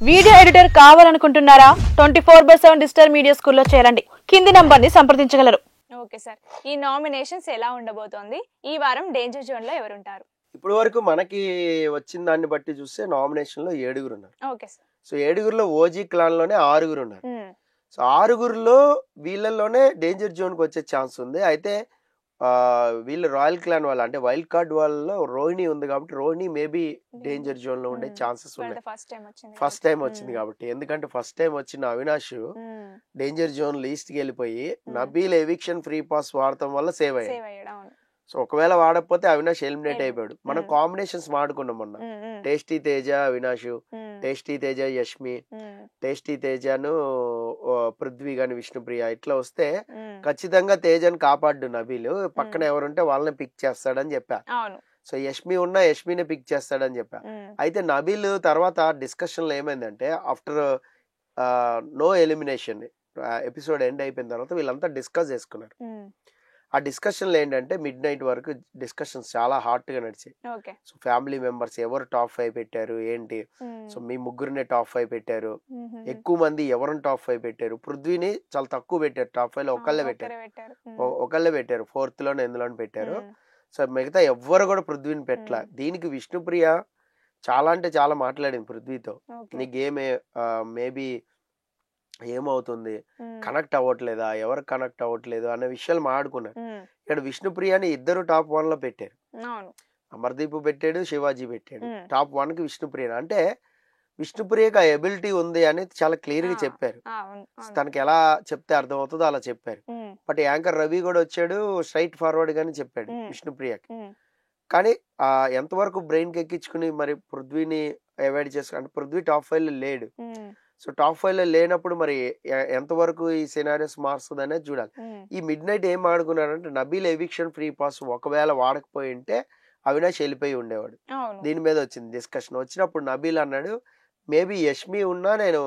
Video editor కావాలనుకుంటున్నారా? 24/7 digital media స్కూల్లో చేరండి. కింది నంబర్ని సంప్రదించగలరు. ఓకే సార్, ఈ నామినేషన్స్ ఎలా ఉండబోతోంది? ఈ వారం డేంజర్ జోన్ లో ఎవరు ఉంటారు? ఇప్పుడు వరకు మనకి వచ్చిన దాన్ని బట్టి చూస్తే నామినేషన్ లో 7 ఉన్నారు. Okay sir. సో 7లో ఓజీ క్లాన్ లోనే 6 ఉన్నారు. సో 6లో వీళ్ళల్లోనే డేంజర్ జోన్ కి వచ్చే ఛాన్స్ ఉంది. అయితే వీళ్ళు రాయల్ క్లాన్ వాళ్ళ అంటే వైల్డ్ కార్డ్ వాళ్ళలో రోహిణి ఉంది కాబట్టి రోహిణి మేబీ డేంజర్ జోన్ లో ఉండే ఛాన్సెస్ ఉన్నాయి. ఫస్ట్ టైం వచ్చింది కాబట్టి. ఎందుకంటే ఫస్ట్ టైం వచ్చిన అవినాష్ డేంజర్ జోన్ లీస్ట్ కి వెళ్ళిపోయి నబీల్ ఎవిక్షన్ ఫ్రీ పాస్ వాడటం వల్ల సేవ్ అయ్యాడు. సో ఒకవేళ వాడకపోతే అవినాష్ ఎలిమినేట్ అయిపోయాడు. మనం కాంబినేషన్స్ మాడుకున్నాం మొన్న. Tasty Teja Avinash, tasty Teja Yashmi, tasty తేజను పృథ్వీ గాని విష్ణుప్రియ ఇట్లా వస్తే ఖచ్చితంగా తేజను కాపాడు నబీల్. పక్కన ఎవరుంటే వాళ్ళని పిక్ చేస్తాడని చెప్పా. సో యష్మి ఉన్నా యష్మిని పిక్ చేస్తాడని చెప్పా. అయితే నబీల్ తర్వాత డిస్కషన్ లో ఏమైందంటే after no elimination episode end అయిపోయిన తర్వాత వీళ్ళంతా డిస్కస్ చేసుకున్నారు. ఆ డిస్కషన్లు ఏంటంటే మిడ్ నైట్ వరకు డిస్కషన్స్ చాలా హాట్ గా నడిచాయి. సో ఫ్యామిలీ మెంబర్స్ ఎవరు టాప్ 5 పెట్టారు ఏంటి, సో మీ ముగ్గురునే టాప్ 5 పెట్టారు, ఎక్కువ మంది ఎవరిని టాప్ 5 పెట్టారు, పృథ్వీని చాలా తక్కువ పెట్టారు, టాప్ 5 లో ఒకళ్ళే పెట్టారు, 4th లోనే ఎందులోనే పెట్టారు. సో మిగతా ఎవ్వరు కూడా పృథ్వీని పెట్టలా. దీనికి విష్ణుప్రియ చాలా అంటే చాలా మాట్లాడింది పృథ్వీతో. నీ గేమ్ మేబీ ఏమవుతుంది, కనెక్ట్ అవ్వట్లేదా, ఎవరు కనెక్ట్ అవ్వట్లేదు అనే విషయాలు మాట్లాడుకున్నారు. ఇక్కడ విష్ణుప్రియని ఇద్దరు టాప్ 1 లో పెట్టారు. అమర్దీప్ పెట్టాడు, శివాజీ పెట్టాడు. టాప్ 1 కి విష్ణుప్రియ. అంటే విష్ణుప్రియకి ఆ ఎబిలిటీ ఉంది అనేది చాలా క్లియర్ గా చెప్పారు. తనకి ఎలా చెప్తే అర్థం అవుతుందో అలా చెప్పారు. బట్ యాంకర్ రవి కూడా వచ్చాడు, స్ట్రైట్ ఫార్వర్డ్ గానే చెప్పాడు విష్ణుప్రియకి. కానీ ఎంతవరకు బ్రెయిన్ కి ఎక్కించుకుని మరి పృథ్వీని అవాయిడ్ చేసుకుని, అంటే పృథ్వీ టాప్ 5 లో లేడు. సో టాప్ 5 లో లేనప్పుడు మరి ఎంతవరకు ఈ సినారియోస్ మారుస్తుంది అనేది చూడాలి. ఈ మిడ్ నైట్ ఏం ఆడుకున్నారంటే నబీల్ ఎవిక్షన్ ఫ్రీ పాస్ ఒకవేళ వాడకపోయి ఉంటే అవినాష్ వెళ్ళిపోయి ఉండేవాడు. దీని మీద వచ్చింది డిస్కషన్. వచ్చినప్పుడు నబీల్ అన్నాడు మేబీ యష్మి ఉన్నా నేను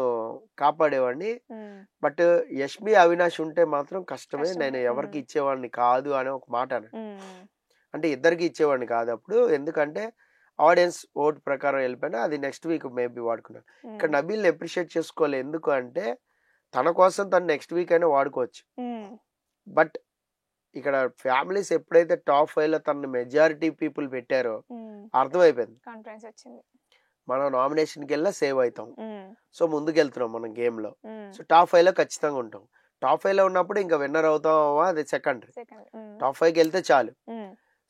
కాపాడేవాడిని, బట్ యష్మి అవినాష్ ఉంటే మాత్రం కష్టమే, నేను ఎవరికి ఇచ్చేవాడిని కాదు అనే ఒక మాట అన్నాడు. అంటే ఇద్దరికి ఇచ్చేవాడిని కాదు అప్పుడు, ఎందుకంటే ఆడియన్స్ ఓట్ ప్రకారం వెళ్ళిపోయినా అది నెక్స్ట్ వీక్ మేబీ వాడుకున్నాను. ఇక్కడ నబీల్ని అప్రిషియేట్ చేసుకోవాలి. ఎందుకు అంటే తన కోసం తను నెక్స్ట్ వీక్ అయినా వాడుకోవచ్చు. బట్ ఇక్కడ ఫ్యామిలీస్ ఎప్పుడైతే టాప్ 5 లో తన మెజారిటీ పీపుల్ పెట్టారో అర్థమైపోయింది, మనం నామినేషన్కి వెళ్ళా సేవ్ అవుతాం. సో ముందుకు వెళ్తున్నాం మనం గేమ్ లో. సో టాప్ 5 లో ఖచ్చితంగా ఉంటాం. టాప్ 5 లో ఉన్నప్పుడు ఇంకా విన్నర్ అవుతామా అది సెకండరీ. టాప్ 5కి వెళ్తే చాలు.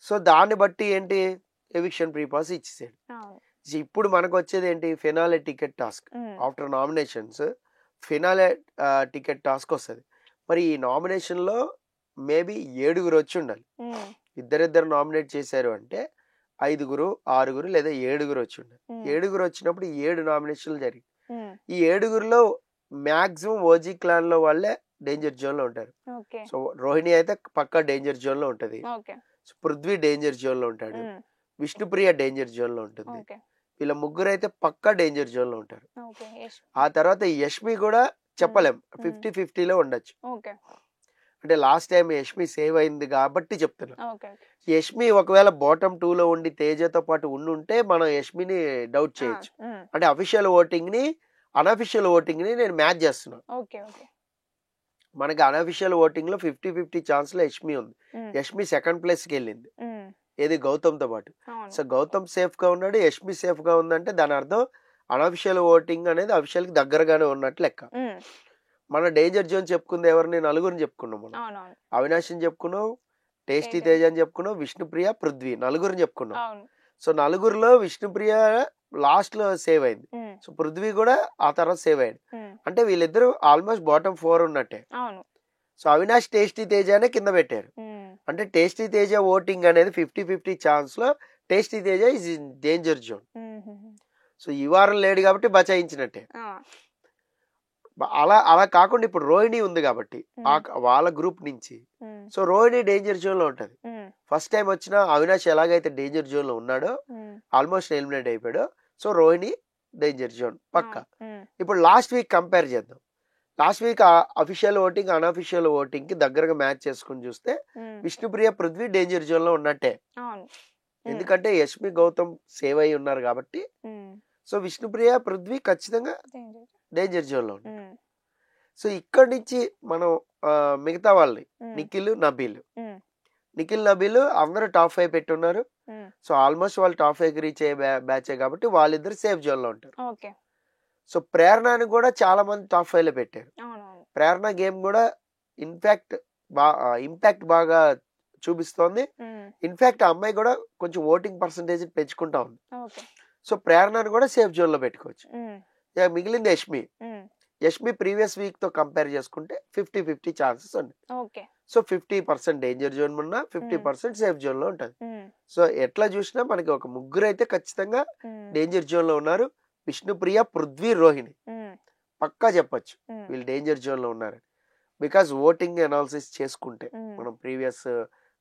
సో దాన్ని బట్టి ఏంటి, ఎవిక్షన్ ప్రీ పాస్ ఇచ్చేసాడు. ఇప్పుడు మనకు వచ్చేది ఏంటి, finale ticket task. After nominations finale ticket task వస్తుంది. మరి ఈ నామినేషన్ లో మేబీ 7 వచ్చి ఉండాలి. ఇద్దరిద్దరు నామినేట్ చేశారు అంటే 5, 6 లేదా 7 వచ్చి ఉండాలి. 7 వచ్చినప్పుడు 7 నామినేషన్లు జరిగి ఈ 7లో మాక్సిమం ఓజీ క్లాన్ లో వాళ్ళే డేంజర్ జోన్ లో ఉంటారు. సో రోహిణి అయితే పక్కా డేంజర్ జోన్ లో ఉంటది. సో పృథ్వీ డేంజర్ జోన్ లో ఉంటాడు, విష్ణుప్రియ డేంజర్ జోన్ లో ఉంటుంది. వీళ్ళ ముగ్గురు అయితే పక్కా డేంజర్ జోన్ లో ఉంటారు. ఆ తర్వాత యష్మి కూడా చెప్పలేం, 50-50 లో ఉండొచ్చు. అంటే లాస్ట్ టైం యష్మి సేవ్ అయింది కాబట్టి చెప్తున్నా. యష్మి ఒకవేళ బాటమ్ 2 లో ఉండి తేజతో పాటు ఉండుంటే మనం యష్మిని డౌట్ చేయొచ్చు. అంటే అఫీషియల్ ఓటింగ్ ని అన్అఫీషియల్ ఓటింగ్ ని నేను మ్యాచ్ చేస్తున్నా. మనకి అన్అఫీషియల్ ఓటింగ్ లో 50-50 ఛాన్స్ లో యష్మి ఉంది. యష్మి సెకండ్ ప్లేస్ కి వెళ్ళింది, ఏది గౌతమ్ తో పాటు. సో గౌతమ్ సేఫ్ గా ఉన్నాడు, యష్మి సేఫ్ గా ఉందంటే దాని అర్థం అన్అఫీషియల్ ఓటింగ్ అనేది అఫీషియల్ కి దగ్గరగానే ఉన్నట్టు లెక్క. మన డేంజర్ జోన్ చెప్పుకుంది ఎవరిని, 4 చెప్పుకున్నాం మనం. అవినాష్ని చెప్పుకున్నాం, టేస్టీ తేజ అని చెప్పుకున్నాం, విష్ణుప్రియ, పృథ్వీ 4 చెప్పుకున్నాం. సో 4లో విష్ణుప్రియ లాస్ట్ లో సేవ్ అయింది. సో పృథ్వీ కూడా ఆ తర్వాత సేవ్ అయ్యాడు. అంటే వీళ్ళిద్దరు ఆల్మోస్ట్ బాటమ్ 4 ఉన్నట్టే. సో అవినాష్ టేస్టీ తేజనే కింద పెట్టారు. అంటే టేస్టీ తేజ ఓటింగ్ అనేది 50-50 ఛాన్స్ లో tasty Teja is danger zone. So ఈ వారం లేడు కాబట్టి బచాయించినట్టే. అలా కాకుండా ఇప్పుడు రోహిణి ఉంది కాబట్టి వాళ్ళ గ్రూప్ నుంచి, సో రోహిణి డేంజర్ జోన్ లో ఉంటది. ఫస్ట్ టైం వచ్చిన అవినాష్ ఎలాగైతే డేంజర్ జోన్ లో ఉన్నాడో ఆల్మోస్ట్ ఎలిమినేట్ అయిపోయాడు. సో రోహిణి డేంజర్ జోన్ పక్కా. ఇప్పుడు లాస్ట్ వీక్ కంపేర్ చేద్దాం. Last week official voting unofficial voting కి దగ్గరగా మ్యాచ్ చేసుకుని చూస్తే విష్ణుప్రియ, పృథ్వీ డేంజర్ జోన్ లో ఉన్నట్టే. ఎందుకంటే యష్మి, గౌతమ్ సేవ్ అయి ఉన్నారు కాబట్టి సో విష్ణుప్రియ పృథ్వీ ఖచ్చితంగా Danger. డేంజర్ జోన్ లో ఉన్నారు. Mm. సో ఇక్కడి నుంచి మనం మిగతా వాళ్ళని Mm. నిఖిల్ నబీల్ Mm. నిఖిల్ నబీల్ అందరూ టాప్ 5 పెట్టున్నారు. Mm. సో ఆల్మోస్ట్ వాళ్ళు టాప్ 5 రీచ్ అయ్యే బ్యాచే కాబట్టి వాళ్ళిద్దరు సేఫ్ జోన్ లో ఉంటారు. Okay. సో ప్రేరణని కూడా చాలా మంది టాప్ 5 లో పెట్టారు. అవునవును. ప్రేరణ గేమ్ కూడా ఇంపాక్ట్ బాగా చూపిస్తోంది. Mm. ఇన్ఫాక్ట్ ఆ అమ్మాయి కూడా కొంచెం ఓటింగ్ పర్సంటేజ్ పెంచుకుంటా ఉంది. Okay. సో ప్రేరణను కూడా సేఫ్ జోన్ లో పెట్టుకోవచ్చు. Mm. ఇక మిగిలింది Yashmi. Mm. Yashmi previous week తో కంపేర్ చేసుకుంటే 50-50 ఛాన్సెస్ ఉంది. Okay. సో 50% డేంజర్ జోన్ ఉన్నా 50% సేఫ్ జోన్ లో ఉంటుంది. Mm. సో ఎట్లా చూసినా మనకి ఒక ముగ్గురు అయితే ఖచ్చితంగా Mm. డేంజర్ జోన్ లో ఉన్నారు. విష్ణుప్రియ, పృథ్వీ, రోహిణి Mm. పక్కా చెప్పొచ్చు Mm. వీళ్ళు డేంజర్ జోన్ లో ఉన్నారు. బికాస్ ఓటింగ్ అనాలిసిస్ చేసుకుంటే Mm. మనం ప్రీవియస్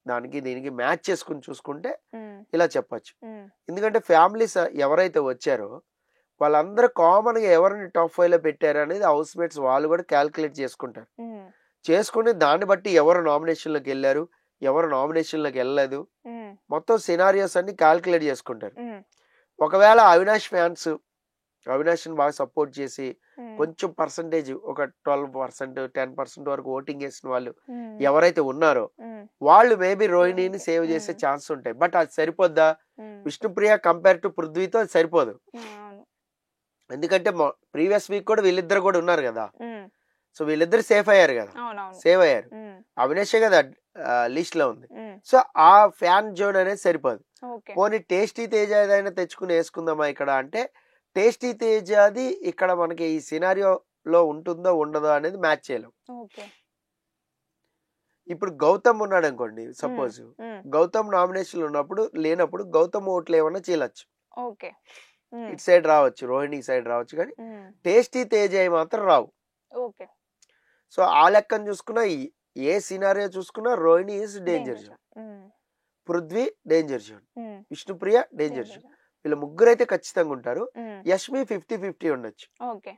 దానికి దీనికి మ్యాచ్ చేసుకుని చూసుకుంటే Mm. ఇలా చెప్పొచ్చు. Mm. ఎందుకంటే ఫ్యామిలీస్ ఎవరైతే వచ్చారో వాళ్ళందరూ కామన్ గా ఎవరిని టాప్ 5 లో పెట్టారు అనేది హౌస్ మేట్స్ వాళ్ళు కూడా క్యాల్కులేట్ చేసుకుంటారు. Mm. చేసుకుని దాన్ని బట్టి ఎవరు నామినేషన్ లోకి వెళ్ళారు, ఎవరు నామినేషన్ లోకి వెళ్ళలేదు, Mm. మొత్తం సినారియోస్ అన్ని క్యాల్కులేట్ చేసుకుంటారు. Mm. ఒకవేళ అవినాష్ ఫ్యాన్స్ అవినాష్ ని బాగా సపోర్ట్ చేసి Mm. కొంచెం పర్సంటేజ్ ఒక 12% 10% వరకు ఓటింగ్ చేసిన వాళ్ళు Mm. ఎవరైతే ఉన్నారో Mm. వాళ్ళు మేబీ రోహిణిని సేవ్ చేసే ఛాన్స్ ఉంటాయి. బట్ అది సరిపోద్దా? Mm. విష్ణుప్రియ కంపేర్ టు పృథ్వీతో అది సరిపోదు. అవును. ఎందుకంటే ప్రీవియస్ వీక్ కూడా వీళ్ళిద్దరు కూడా ఉన్నారు కదా. Mm. సో వీళ్ళిద్దరు సేఫ్ అయ్యారు కదా, అవునవును. సేవ్ అయ్యారు. Mm. అవినాషే కదా లిస్ట్ లో ఉంది. Mm. సో ఆ ఫ్యాన్ జోన్ అనేది సరిపోదు. Okay. పోనీ టేస్టీ తేజ ఏదైనా తెచ్చుకుని వేసుకుందామా ఇక్కడ అంటే టేస్టీ తేజది ఇక్కడ మనకి ఈ సినారియోలో ఉంటుందో ఉండదో అనేది మ్యాచ్ చేయలేం. Okay. ఇప్పుడు గౌతమ్ ఉన్నాడు అనుకోండి, సపోజ్ Mm. గౌతమ్ నామినేషన్ ఉన్నప్పుడు లేనప్పుడు గౌతమ్ ఓట్లు ఏమన్నా చీలచ్చు, Okay. Mm. ఇటు సైడ్ రావచ్చు, రోహిణి సైడ్ రావచ్చు, కానీ Mm. టేస్టీ తేజ మాత్రం రావు. Okay. సో ఆ లెక్కను చూసుకున్నా ఏ సినారియో చూసుకున్నా Rohini is danger Danger. Zone, Mm. Prithvi danger zone, Mm. Vishnupriya danger Danger. Zone. వీళ్ళ ముగ్గురు అయితే ఖచ్చితంగా ఉంటారు. Mm. యష్మి 50-50 ఉండొచ్చు Okay.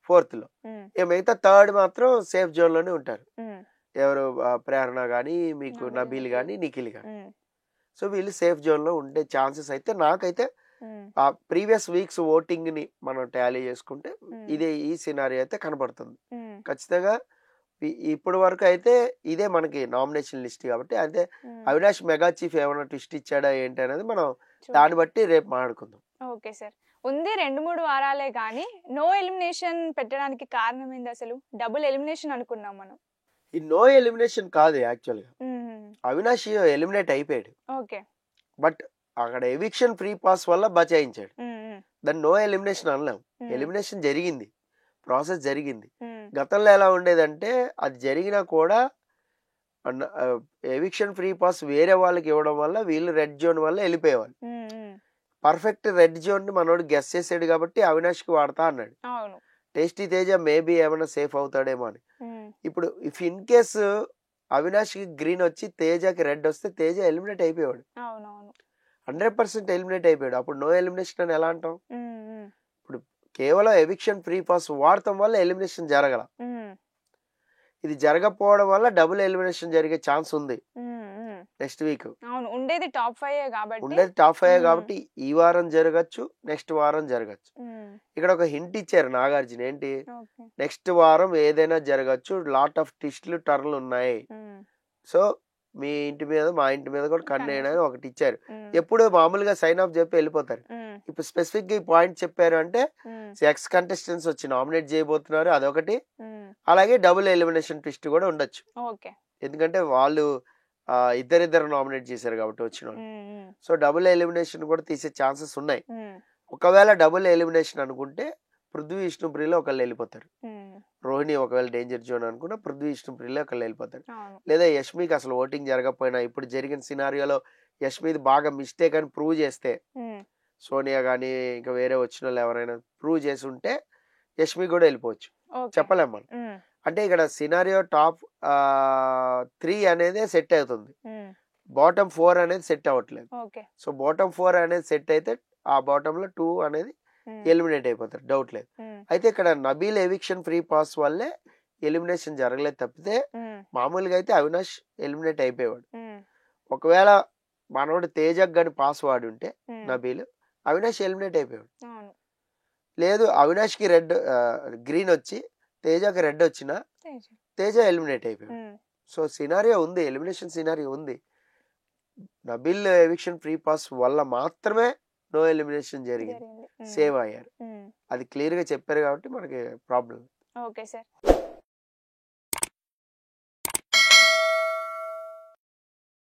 4th లో. Mm. ఇక మిగతా 3rd మాత్రం సేఫ్ జోన్ లోనే ఉంటారు. Mm. ఎవరు ప్రేరణ గానీ, మీకు నబీల్, నబీల్ గానీ, నిఖిల్ గానీ. Mm. సో వీళ్ళు సేఫ్ జోన్ లో ఉండే ఛాన్సెస్ అయితే నాకైతే Mm. ఆ ప్రీవియస్ వీక్స్ ఓటింగ్ ని మనం టాలీ చేసుకుంటే Mm. ఇదే ఈ సినారియో అయితే కనబడుతుంది. Mm. ఖచ్చితంగా ఇప్పటి వరకు అయితే ఇదే మనకి నామినేషన్ లిస్ట్ కాబట్టి అయితే Mm. అవినాష్ మెగా చీఫ్ ఏమైనా ట్విస్ట్ ఇచ్చాడా ఏంటి అనేది మనం చూద్దాం. దాన్ని బట్టి రేపు మాట్లాడుకుందాం. ఓకే సార్, ఉంది 2-3 వారాలే కానీ నో ఎలిమినేషన్ పెట్టడానికి కారణం ఏంది? అసలు డబుల్ ఎలిమినేషన్ అనుకున్నాం మనం. ఈ నో ఎలిమినేషన్ కాదు యాక్చువల్ గా, Mm. అవినాష్ ఎలిమినేట్ అయిపోయాడు. ఓకే. బట్ అక్కడ ఎవిక్షన్ ఫ్రీ పాస్ వల్ల బచాయించాడు. Mm. Mm. దాన్ని నో ఎలిమినేషన్ అనలేం. Mm. ఎలిమినేషన్ జరిగింది, ప్రాసెస్ జరిగింది. Mm. గతంలో ఎలా ఉండేదంటే అది జరిగినా కూడా ఎవిక్షన్ ఫ్రీ పాస్ వేరే వాళ్ళకి ఇవ్వడం వల్ల వీళ్ళు రెడ్ జోన్ వల్ల వెళ్ళిపోయేవాళ్ళు. Mm. Mm. Perfect red zone ని మనోడు గెస్ చేసాడు కాబట్టి అవినాష్ కి వాడతా అన్నాడు. అవును. టేస్టీ తేజ మేబీ ఏమైనా సేఫ్ అవుతాడేమో అని. Mm. ఇప్పుడు ఇఫ్ ఇన్ కేస్ అవినాష్ కి గ్రీన్ వచ్చి తేజకి రెడ్ వస్తే తేజ ఎలిమినేట్ అయిపోయాడు, అవునవును. 100% ఎలిమినేట్ అయిపోయాడు. అప్పుడు నో ఎలిమినేషన్ అని ఎలా అంటాం? Mm. Mm. ఇప్పుడు కేవలం ఎవిక్షన్ ఫ్రీ పాస్ వాడటం వల్ల ఎలిమినేషన్ జరగల. Mm. ఇది జరగకపోవడం వల్ల డబుల్ ఎలిమినేషన్ జరిగే ఛాన్స్ ఉంది Mm. Mm. Next week. అవును, ఉండేది టాప్ 5 కాబట్టి. ఉండేది టాప్ 5 Mm. కాబట్టి ఈ వారం జరగచ్చు, నెక్స్ట్ వారం జరగచ్చు. Mm. ఇక్కడ ఒక హింట్ ఇచ్చారు నాగార్జున, ఏంటి ఓకే. నెక్స్ట్ వారం ఏదైనా జరగచ్చు, లాట్ ఆఫ్ ట్విస్ట్లు టర్న్లు ఉన్నాయి. Mm. సో మీ ఇంటి మీద మా ఇంటి మీద కూడా కన్నేయని అని ఒకటి ఇచ్చారు. Mm. ఎప్పుడు మామూలుగా సైన్ ఆఫ్ చెప్పి వెళ్ళిపోతారు. Mm. ఇప్పుడు స్పెసిఫిక్ గా ఈ పాయింట్ చెప్పారు అంటే Mm. ఎక్స్ కంటెస్టెంట్స్ వచ్చి నామినేట్ చేయబోతున్నారు, అదొకటి. Mm. అలాగే డబుల్ ఎలిమినేషన్ ట్విస్ట్ కూడా ఉండొచ్చు, ఓకే. ఎందుకంటే వాళ్ళు ఇద్దరిద్దరు నామినేట్ చేశారు కాబట్టి వచ్చిన వాళ్ళు. Mm. Mm. So double elimination కూడా తీసే ఛాన్సెస్ ఉన్నాయి. Mm. ఒకవేళ డబుల్ ఎలిమినేషన్ అనుకుంటే పృథ్వీ విష్ణుప్రియలో ఒకళ్ళు వెళ్ళిపోతారు. Mm. రోహిణి ఒకవేళ డేంజర్ జోన్ అనుకున్నా పృథ్వీ విష్ణుప్రియలో ఒకళ్ళు వెళ్ళిపోతారు. అవును. లేదా యష్మికి అసలు ఓటింగ్ జరగకపోయినా ఇప్పుడు జరిగిన సినారియోలో యష్మిది బాగా మిస్టేక్ అని ప్రూవ్ చేస్తే, Mm. సోనియా కానీ ఇంకా వేరే వచ్చిన వాళ్ళు ఎవరైనా ప్రూవ్ చేసి ఉంటే యష్మి కూడా వెళ్ళిపోవచ్చు, ఓకే. చెప్పలేం మనం. Mm. అంటే ఇక్కడ సినారియో టాప్ 3 అనేది సెట్ అవుతుంది, Mm. బాటమ్ 4 అనేది సెట్ అవ్వట్లేదు. ఓకే. సో బాటమ్ 4 అనేది సెట్ అయితే ఆ బాటమ్ లో 2 అనేది Mm. ఎలిమినేట్ అయిపోతారు, డౌట్ లేదు. Mm. అయితే ఇక్కడ నబీల్ ఎవిక్షన్ ఫ్రీ పాస్ వల్లే ఎలిమినేషన్ జరగలేదు తప్పితే Mm. మామూలుగా అయితే అవినాష్ ఎలిమినేట్ అయిపోయేవాడు. Mm. ఒకవేళ మనోడు తేజక్ గాని పాస్ వాడి ఉంటే Mm. నబీల్, అవినాష్ ఎలిమినేట్ అయిపోయాడు. అవును. లేదు అవినాష్ కి రెడ్ గ్రీన్ వచ్చి తేజకి రెడ్ వచ్చినా తేజ ఎలిమినేట్ అయిపోయాడు. సో సినారియో ఉంది, ఎలిమినేషన్ సినారియో ఉంది. నబిల్ ఎవిక్షన్ ఫ్రీ పాస్ వల్ల మాత్రమే నో ఎలిమినేషన్ జరిగింది, సేవ్ అయ్యారు. అది క్లియర్ గా చెప్పారు కాబట్టి మనకి ప్రాబ్లం. Okay sir.